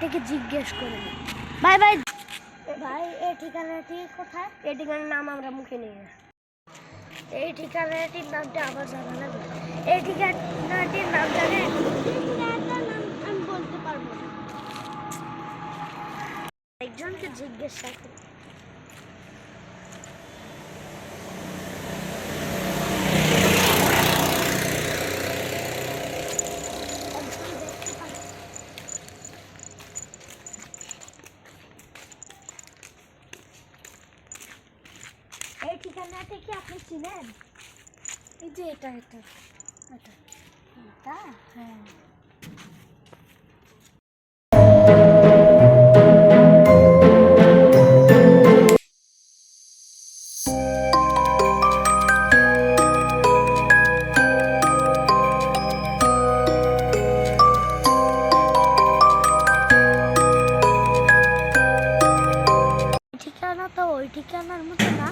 থেকে জিজ্ঞেস করে নিই। ভাই ভাই ভাই, এই ঠিকানাটি কোথায়? এই ঠিকানার নাম আমরা মুখে নিয়ে আসি। এই ঠিকানাটির নামটা আবার জানা লাগবে। এই ঠিকানাটির নাম জানেন? আমি বলতে পারবো না, একজনকে জিজ্ঞাসা করি। এই ঠিকানাটা কি আপনি চিনেন? এই যে এটা এটা এটা এটা হ্যাঁ। ঠিকানা তো ওই ঠিকানার মতো না।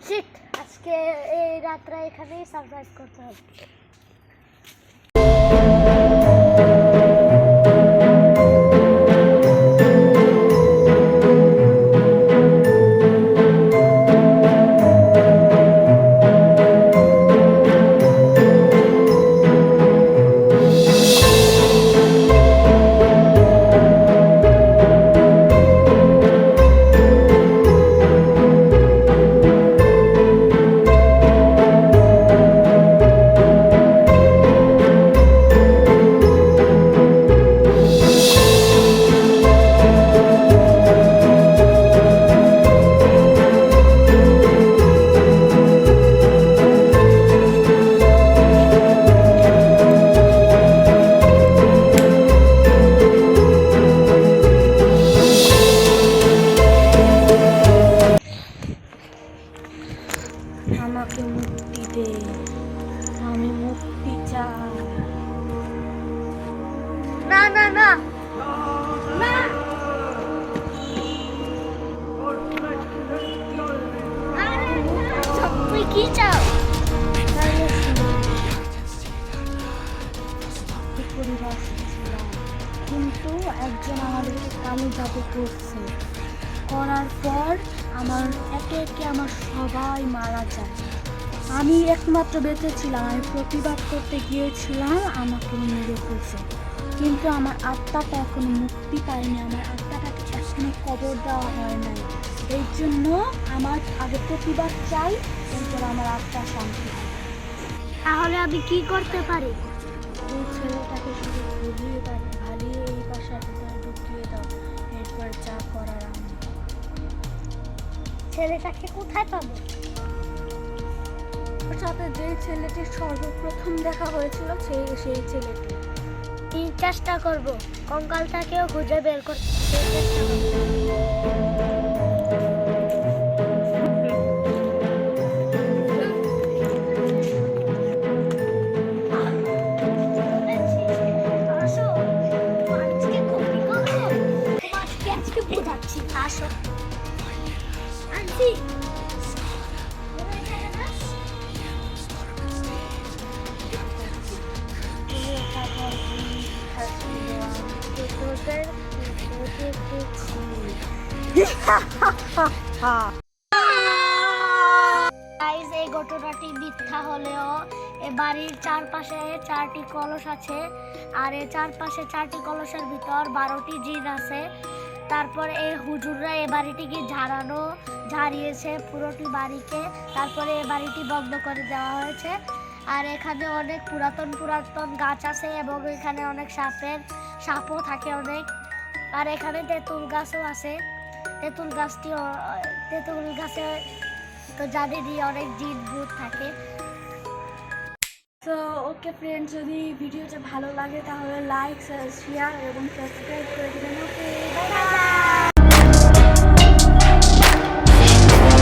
শিট, আজকে এই রাতটা এখানেই সারপ্রাইজ করতে হবে। আমাকে মুক্তি দে, আমি মুক্তি চাই। না না না না, তুই কি চাও? পরিবার ছিলাম, কিন্তু একজন আমাদেরকে কালো জাদু করছে, করার পর আমার একে একে আমার সবাই মারা যায়। আমি একমাত্র বেঁচে ছিলাম, আমি প্রতিবাদ করতে গিয়েছিলাম, আমাকে মেরে ফেলছে। কিন্তু আমার আত্মাটা এখনো মুক্তি পায়নি, আমার আত্মাটাকে এখনো কবর দেওয়া হয় নাই। এই জন্য আমার আগে প্রতিবাদ চাই, এরপর আমার আত্মা শান্তি হয়। তাহলে আমি কি করতে পারি? ওই ছেলেটাকে শুধু ভালিয়ে এই বাসার ভিতরে ঢুকিয়ে দাও, এরপর যা করার আমি। ছেলেটাকে কোথায় পাবো? ওর সাথে যে ছেলেটির সর্বপ্রথম দেখা হয়েছিল সেই ছেলেটি। চেষ্টা করবো কঙ্কালটাকেও খুঁজে বের করতে। আসো আন্টি, এই ঘটনাটি মিথ্যা হলেও এ বাড়ির চারপাশে 4টি কলস আছে, আর এই চারপাশে 4টি কলসের ভিতর 12টি জিন আছে। তারপর এই হুজুররা এ বাড়িটিকে ঝাড়িয়েছে পুরোটি বাড়িকে, তারপরে এ বাড়িটি বন্ধ করে দেওয়া হয়েছে। আর এখানে অনেক পুরাতন গাছ আছে এবং এখানে অনেক সাপও থাকে অনেক। আর এখানে তেঁতুল গাছও আছে। তেঁতুল গাছে তো জানেনই অনেক জিন ভূত থাকে। তো ওকে ফ্রেন্ড, যদি ভিডিওটা ভালো লাগে তাহলে লাইক, শেয়ার এবং সাবস্ক্রাইব করে দেবেন। ওকে, বাই বাই।